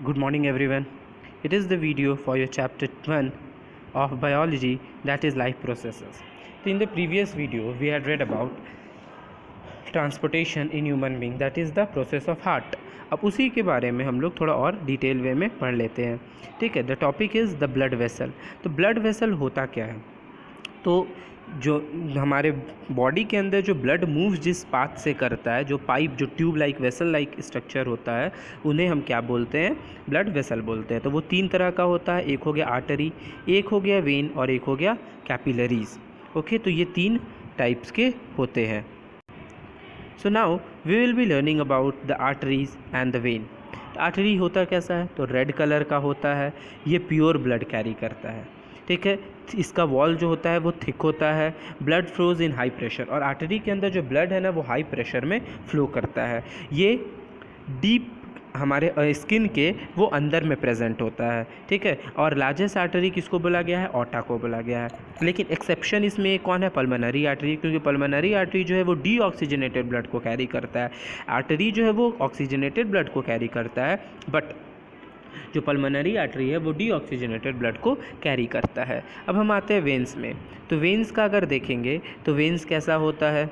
Good morning everyone. It is the video for your chapter 1 of biology, that is life processes. So in the previous video we had read about transportation in human being, that is the process of heart. अब उसी के बारे में हम लोग थोड़ा और detail वे में पढ़ लेते हैं. ठीक है. The topic is the blood vessel. तो ब्लड वेसल होता क्या है? तो जो हमारे बॉडी के अंदर जो ब्लड मूव जिस पाथ से करता है, जो पाइप, जो tube like vessel like structure होता है, उन्हें हम क्या बोलते हैं? ब्लड वेसल बोलते हैं. तो वो 3 तरह का होता है. एक हो गया आर्टरी, एक हो गया वेन और एक हो गया कैपिलरीज. ओके, तो ये 3 टाइप्स के होते हैं. So now we will be learning about the arteries and the vein. Artery होता कैसा है? तो रेड कलर का होता है. ये प्योर ब्लड कैरी करता है. ठीक है. इसका वॉल जो होता है वो थिक होता है. Blood flows in high pressure, और आर्टरी के अंदर जो ब्लड है ना वो हाई प्रेशर में फ्लो करता है. ये डीप हमारे स्किन के वो अंदर में प्रेजेंट होता है. ठीक है. और लार्जेस्ट आर्टरी किसको बोला गया है? ऑर्टा को बोला गया है. लेकिन एक्सेप्शन इसमें कौन है? पल्मोनरी आर्टरी, क्योंकि पल्मोनरी आर्टरी जो है वो डीऑक्सीजनेटेड ब्लड को कैरी करता है. आर्टरी जो है वो ऑक्सीजनेटेड ब्लड को कैरी करता है, बट जो पल्मोनरी आर्टरी है वो डीऑक्सीजनेटेड ब्लड को कैरी करता है. अब हम आते हैं वेन्स में. तो वेन्स का अगर देखेंगे तो वेन्स कैसा होता है?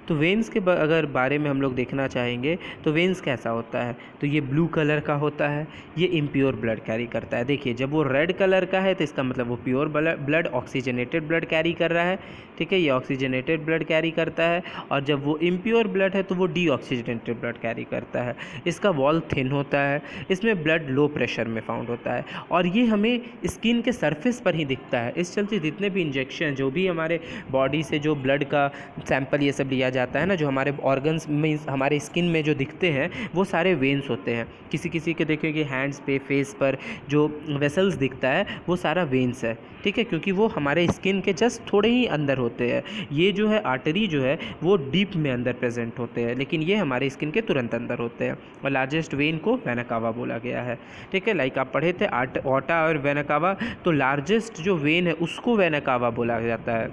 तो वेन्स के अगर बारे में हम लोग देखना चाहेंगे तो वेन्स कैसा होता है? तो ये ब्लू कलर का होता है. ये इम्प्योर ब्लड कैरी करता है. देखिए, जब वो रेड कलर का है तो इसका मतलब वो pure blood, oxygenated blood carry कर रहा है. ठीक है, ये ऑक्सीजनेटेड ब्लड कैरी करता है. और जब वो इम्प्योर ब्लड है तो वो डीऑक्सीजनेटेड ब्लड कैरी करता है. इसका वॉल थिन होता है. इसमें ब्लड लो प्रेशर में फाउंड होता है, और ये हमें स्किन के सरफेस पर ही दिखता है. इस चलते जितने भी इंजेक्शन, जो भी हमारे बॉडी से जो ब्लड का सैंपल ये सब लिया जाता है ना, जो हमारे ऑर्गन्स में, हमारे स्किन में जो दिखते हैं, वो सारे वेन्स होते हैं. किसी किसी के देखेंगे हैंड्स पे, फेस पर जो वेसल्स दिखता है वो सारा वेन्स है. ठीक है, क्योंकि वो हमारे स्किन के जस्ट थोड़े ही अंदर होते हैं. ये जो है आर्टरी जो है वो डीप में अंदर प्रेजेंट होते हैं, लेकिन ये हमारे स्किन के तुरंत अंदर होते हैं. और लार्जेस्ट वेन को वेना कावा बोला गया है. ठीक है, लाइक आप पढ़े थे ऑर्टा और वेना कावा, तो लार्जेस्ट जो वेन है उसको वेना कावा बोला जाता है.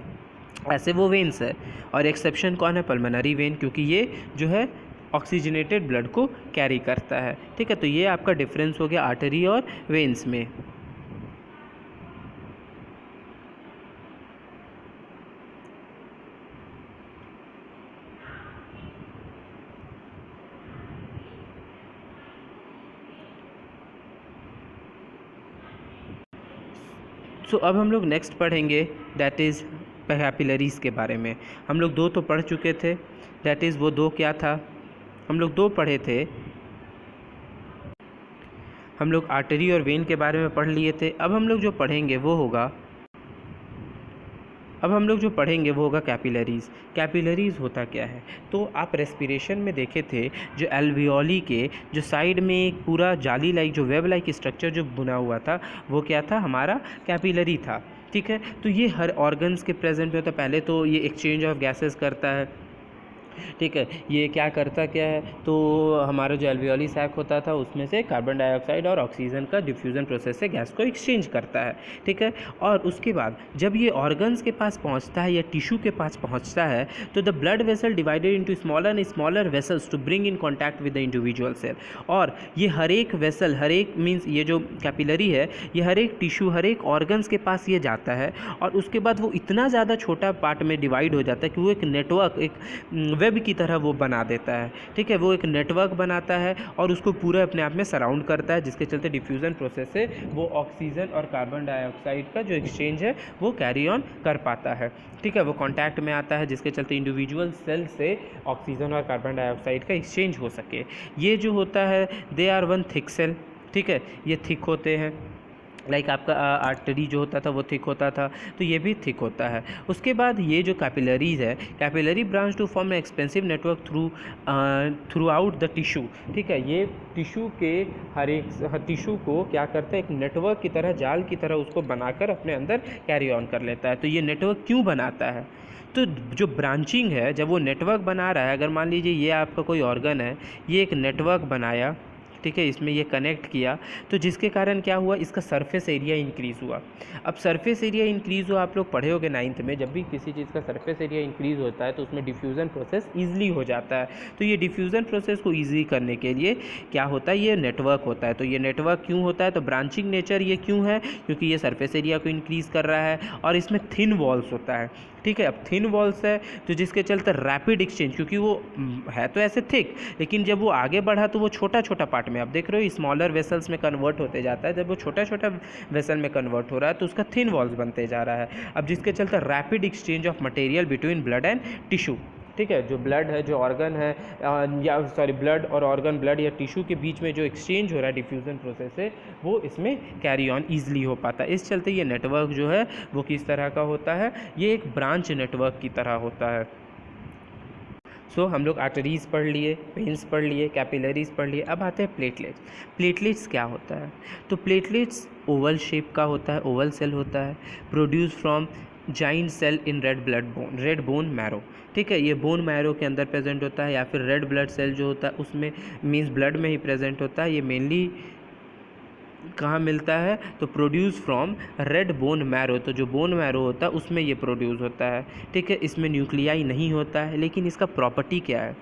ऐसे वो वेन्स है. और एक्सेप्शन कौन है? पल्मोनरी वेन, क्योंकि ये जो है ऑक्सीजनेटेड ब्लड को कैरी करता है. ठीक है, तो ये आपका डिफरेंस हो गया आर्टरी और वेन्स में. सो अब हम लोग नेक्स्ट पढ़ेंगे, दैट इज़ कैपिलरीज़ के बारे में. हम लोग 2 तो पढ़ चुके थे. दैट इज़ वो 2 क्या था? हम लोग 2 पढ़े थे. हम लोग आर्टरी और वेन के बारे में पढ़ लिए थे. अब हम लोग जो पढ़ेंगे वो होगा कैपिलरीज़. कैपिलरीज़ होता क्या है? तो आप रेस्पिरेशन में देखे थे, जो एल्वियोली के जो साइड में एक पूरा जाली लाइक, जो वेब लाइक स्ट्रक्चर जो बुना हुआ था, वो क्या था? हमारा कैपिलरी था. ठीक है, तो ये हर ऑर्गन्स के प्रेजेंट में होता है. पहले तो ये एक्सचेंज ऑफ गैसेस करता है. ठीक है, ये क्या करता क्या है? तो हमारा जो एल्वियोली सैक होता था उसमें से कार्बन डाइऑक्साइड और ऑक्सीजन का डिफ्यूज़न प्रोसेस से गैस को एक्सचेंज करता है. ठीक है, और उसके बाद जब ये ऑर्गन्स के पास पहुंचता है या टिश्यू के पास पहुंचता है, तो the blood vessel divided into smaller and smaller vessels to bring in contact with the individual cell. और ये हर एक वेसल, हर एक मीन्स ये जो कैपिलरी है, ये हर एक टिश्यू, हर एक ऑर्गन्स के पास ये जाता है. और उसके बाद वो इतना ज़्यादा छोटा पार्ट में डिवाइड हो जाता है कि वो एक नेटवर्क, एक वेब की तरह वो बना देता है. ठीक है, वो एक नेटवर्क बनाता है और उसको पूरा अपने आप में सराउंड करता है, जिसके चलते डिफ्यूज़न प्रोसेस से वो ऑक्सीजन और कार्बन डाइऑक्साइड का जो एक्सचेंज है वो कैरी ऑन कर पाता है. ठीक है, वो कांटेक्ट में आता है, जिसके चलते इंडिविजुअल सेल से ऑक्सीजन और कार्बन डाइऑक्साइड का एक्सचेंज हो सके. ये जो होता है, they are one thick cell. ठीक है, ये थिक होते हैं. लाइक आपका आर्टरी जो होता था वो थिक होता था, तो ये भी थिक होता है. उसके बाद ये जो कैपिलरीज़ है, capillary branch to form expensive network throughout the tissue. ठीक है, ये टिश्यू के हर एक टिश्यू को क्या करता है? एक नेटवर्क की तरह, जाल की तरह उसको बनाकर अपने अंदर कैरी ऑन कर लेता है. तो ये नेटवर्क क्यों बनाता है? तो जो ब्रांचिंग है, जब वो नेटवर्क बना रहा है, अगर मान लीजिए ये आपका कोई ऑर्गन है, ये एक नेटवर्क बनाया. ठीक है, इसमें ये कनेक्ट किया, तो जिसके कारण क्या हुआ, इसका सरफेस एरिया इंक्रीज़ हुआ। अब सरफेस एरिया इंक्रीज़ हुआ, आप लोग पढ़े होगे 9th में, जब भी किसी चीज़ का सरफेस एरिया इंक्रीज़ होता है तो उसमें डिफ्यूज़न प्रोसेस ईजिली हो जाता है। तो ये डिफ्यूज़न प्रोसेस को ईजी करने के लिए क्या होता है, ये नेटवर्क होता है। तो ये नेटवर्क क्यों होता है, तो ब्रांचिंग नेचर ये क्यों है, क्योंकि ये सरफेस एरिया को इंक्रीज़ कर रहा है और इसमें थिन वॉल्स होता है। ठीक है, अब थिन वॉल्स है तो जिसके चलते रैपिड एक्सचेंज, क्योंकि वो है तो ऐसे थिक, लेकिन जब वो आगे बढ़ा तो वो छोटा छोटा पार्ट में, आप देख रहे हो स्मॉलर वेसल्स में कन्वर्ट होते जाता है। जब वो छोटा छोटा वेसल में कन्वर्ट हो रहा है तो उसका थिन वॉल्स बनते जा रहा है। अब जिसके चलते rapid exchange of material between blood and tissue, ठीक है, जो ब्लड है, जो ऑर्गन है, या सॉरी ब्लड और ऑर्गन, ब्लड या टिश्यू के बीच में जो एक्सचेंज हो रहा है डिफ्यूज़न प्रोसेस से, वो इसमें कैरी ऑन ईजिली हो पाता है। इस चलते ये नेटवर्क जो है वो किस तरह का होता है, ये एक ब्रांच नेटवर्क की तरह होता है। सो हम लोग आर्टरीज़ पढ़ लिए, वेन्स पढ़ लिए, कैपिलरीज़ पढ़ लिए। अब आते हैं प्लेटलेट्स। प्लेटलेट्स क्या होता है, तो प्लेटलेट्स ओवल शेप का होता है, ओवल सेल होता है, produce from giant cell in red bone marrow. ठीक है, ये बोन मैरो के अंदर प्रेजेंट होता है, या फिर रेड ब्लड सेल जो होता है उसमें, मीन्स ब्लड में ही प्रेजेंट होता है। ये मेनली कहाँ मिलता है, तो produce from red bone marrow. तो जो बोन मैरो होता है उसमें ये प्रोड्यूस होता है। ठीक है, इसमें न्यूक्लियाई नहीं होता है, लेकिन इसका प्रॉपर्टी क्या है,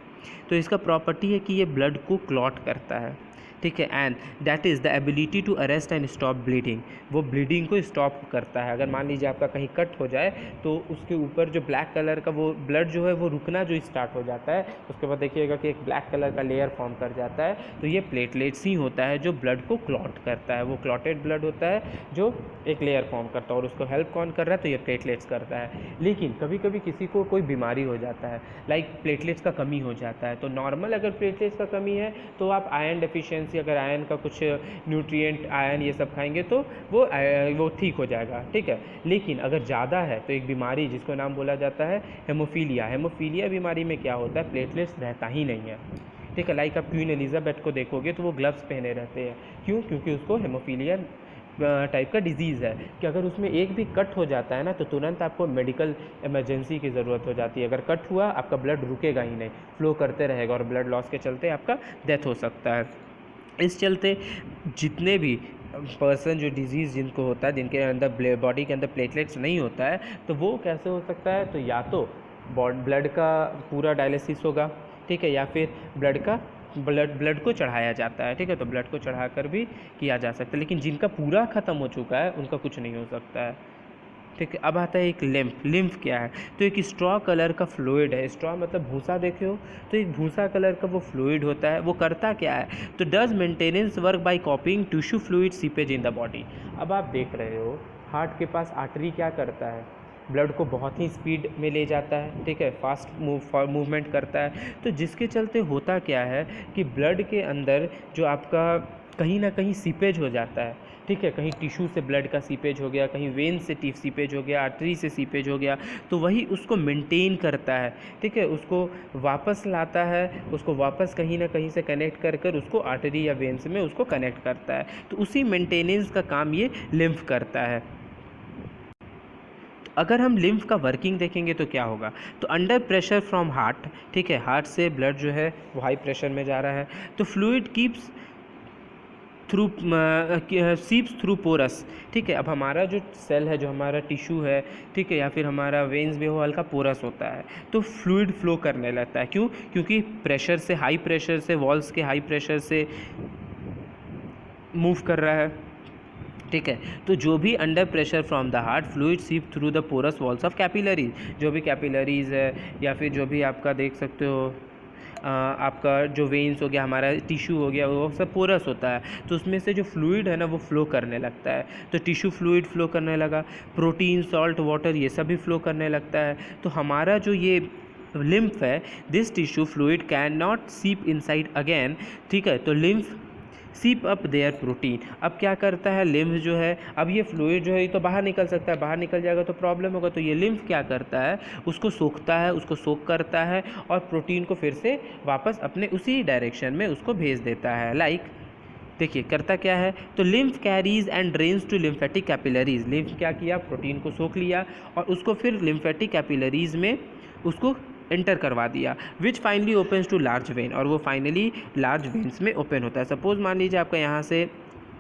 तो इसका प्रॉपर्टी है कि ये ब्लड को क्लॉट करता है। ठीक है, and that is the ability to arrest and stop bleeding. वो ब्लीडिंग को स्टॉप करता है। अगर मान लीजिए आपका कहीं कट हो जाए तो उसके ऊपर जो ब्लैक कलर का वो ब्लड जो है वो रुकना जो स्टार्ट हो जाता है, उसके बाद देखिएगा कि एक ब्लैक कलर का लेयर फॉर्म कर जाता है। तो ये प्लेटलेट्स ही होता है जो ब्लड को क्लॉट करता है। वो क्लॉटेड ब्लड होता है जो एक लेयर फॉर्म करता है, और उसको हेल्प कौन कर रहा है, तो ये प्लेटलेट्स करता है। लेकिन कभी कभी किसी को कोई बीमारी हो जाता है, लाइक प्लेटलेट्स का कमी हो जाता है, तो नॉर्मल अगर प्लेटलेट्स का कमी है तो आप आयरन डेफिशिएंसी, अगर आयरन का कुछ न्यूट्रिएंट, आयरन ये सब खाएंगे तो वो ठीक हो जाएगा। ठीक है, लेकिन अगर ज़्यादा है तो एक बीमारी जिसको नाम बोला जाता है हेमोफीलिया। हेमोफीलिया बीमारी में क्या होता है, प्लेटलेट्स रहता ही नहीं है। ठीक है, लाइक आप क्वीन एलिजाबेथ को देखोगे तो वो ग्लव्स पहने रहते हैं, क्यों, क्योंकि उसको हेमोफीलिया टाइप का डिजीज़ है कि अगर उसमें एक भी कट हो जाता है ना तो तुरंत आपको मेडिकल इमरजेंसी की ज़रूरत हो जाती है। अगर कट हुआ आपका ब्लड रुकेगा ही नहीं, फ्लो करते रहेगा, और ब्लड लॉस के चलते आपका डेथ हो सकता है। इस चलते जितने भी पर्सन जो डिजीज़ जिनको होता है, जिनके अंदर बॉडी के अंदर प्लेटलेट्स नहीं होता है, तो वो कैसे हो सकता है, तो या तो ब्लड का पूरा डायलिसिस होगा, ठीक है, या फिर ब्लड को चढ़ाया जाता है। ठीक है, तो ब्लड को चढ़ाकर भी किया जा सकता है, लेकिन जिनका पूरा ख़त्म हो चुका है उनका कुछ नहीं हो सकता है। ठीक है, अब आता है एक लिम्फ। लिम्फ क्या है, तो एक स्ट्रॉ कलर का फ्लूइड है। स्ट्रॉ मतलब भूसा, देखे हो, तो एक भूसा कलर का वो फ्लूइड होता है। वो करता क्या है, तो does maintenance work by कॉपिंग tissue fluid seepage in the body. अब आप देख रहे हो हार्ट के पास आर्टरी क्या करता है, ब्लड को बहुत ही स्पीड में ले जाता है। ठीक है, फास्ट मूवमेंट करता है। तो जिसके चलते होता क्या है कि ब्लड के अंदर जो आपका कहीं ना कहीं सीपेज हो जाता है। ठीक है, कहीं टिश्यू से ब्लड का सीपेज हो गया, कहीं वेन से सीपेज हो गया, आर्टरी से सीपेज हो गया, तो वही उसको मेंटेन करता है। ठीक है, उसको वापस लाता है, उसको वापस कहीं ना कहीं से कनेक्ट कर उसको आर्टरी या वेन्स में उसको कनेक्ट करता है। तो उसी मेंटेनेंस का काम ये लिम्फ करता है। अगर हम लिम्फ का वर्किंग देखेंगे तो क्या होगा, तो अंडर प्रेशर फ्रॉम हार्ट, ठीक है, हार्ट से ब्लड जो है वो हाई प्रेशर में जा रहा है, तो fluid keeps through seeps through porous. ठीक है, अब हमारा जो सेल है, जो हमारा टिश्यू है, ठीक है, या फिर हमारा वेन्स भी हो, हल्का पोरस होता है, तो फ्लूइड फ्लो करने लगता है। क्यों, क्योंकि प्रेशर से, हाई प्रेशर से, वॉल्स के हाई प्रेशर से मूव कर रहा है। ठीक है, तो जो भी under pressure from the heart fluid seep through the porous walls of capillaries. जो भी कैपिलरीज है, या फिर जो भी आपका देख सकते हो आपका जो वेन्स हो गया, हमारा टिश्यू हो गया, वो सब पोरस होता है, तो उसमें से जो फ्लूइड है ना वो फ्लो करने लगता है। तो टिश्यू फ्लूइड फ्लो करने लगा, प्रोटीन, सॉल्ट, वाटर ये सब भी फ्लो करने लगता है। तो हमारा जो ये लिम्फ है, this tissue fluid can not सीप इनसाइड अगेन। ठीक है, तो लिम्फ सीप अप देयर प्रोटीन। अब क्या करता है लिम्फ जो है, अब ये फ्लूइड जो है ये तो बाहर निकल सकता है, बाहर निकल जाएगा तो प्रॉब्लम होगा, तो ये लिम्फ क्या करता है, उसको सोखता है, उसको सोख करता है, और प्रोटीन को फिर से वापस अपने उसी डायरेक्शन में उसको भेज देता है। लाइक देखिए करता क्या है, तो lymph carries and drains to lymphatic capillaries. Lymph क्या किया, प्रोटीन को सोख लिया और उसको फिर लिम्फेटिक कैपिलरीज में उसको एंटर करवा दिया, which finally opens to large vein, और वो फाइनली लार्ज वेन्स में ओपन होता है। सपोज मान लीजिए आपका यहाँ से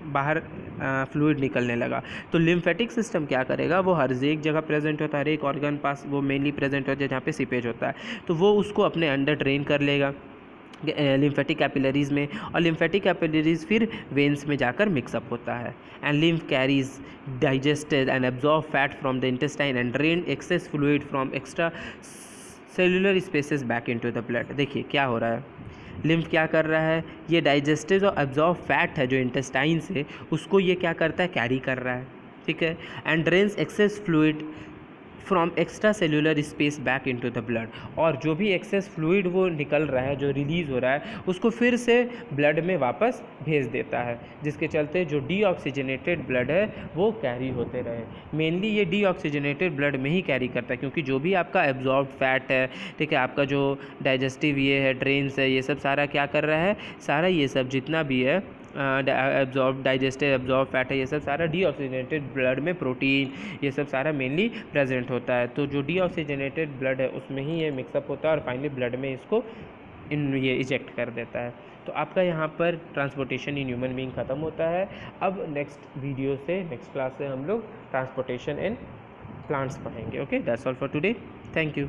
बाहर फ्लूइड निकलने लगा, तो लिम्फेटिक सिस्टम क्या करेगा, वो हर एक जगह प्रेजेंट होता है, हर एक ऑर्गन पास वो मेनली प्रेजेंट होता है जहाँ पे सीपेज होता है, तो वो उसको अपने अंडर ड्रेन कर लेगा लिम्फेटिक कैपिलरीज़ में, और लिम्फेटिक कैपिलरीज़ फिर वेन्स में जाकर मिक्सअप होता है। And lymph carries digested and absorb fat from the intestine and drain access fluid from extra cellular spaces back into the blood. देखिए क्या हो रहा है, लिम्फ क्या कर रहा है, ये डाइजेस्टिव और एब्जॉर्ब फैट है जो इंटेस्टाइन से, उसको ये क्या करता है, कैरी कर रहा है, ठीक है। And drains access fluid from extra cellular space back into the blood, और जो भी एक्सेस फ्लूइड वो निकल रहा है, जो रिलीज़ हो रहा है, उसको फिर से ब्लड में वापस भेज देता है, जिसके चलते जो डीऑक्सीजनेटेड ब्लड है वो कैरी होते रहे। मेनली ये डीऑक्सीजनेटेड ब्लड में ही कैरी करता है, क्योंकि जो भी आपका एब्जॉर्ब फैट है, ठीक है, आपका जो डाइजेस्टिव ये है, ड्रेन्स है, ये सब सारा क्या कर रहा है, सारा ये सब जितना भी है एब्जॉर्ब डाइजेस्टिव एब्जॉर्ब फैट है, ये सब सारा डीऑक्सीजनेटेड ब्लड में प्रोटीन ये सब सारा मेनली प्रेजेंट होता है। तो जो डीऑक्सीजनेटेड ब्लड है उसमें ही ये मिक्सअप होता है और फाइनली ब्लड में इसको ये इजेक्ट कर देता है। तो आपका यहाँ पर ट्रांसपोर्टेशन इन ह्यूमन बीइंग ख़त्म होता है। अब नेक्स्ट वीडियो से, नेक्स्ट क्लास से हम लोग ट्रांसपोर्टेशन इन प्लांट्स पढ़ेंगे। Okay, that's all for today, thank you.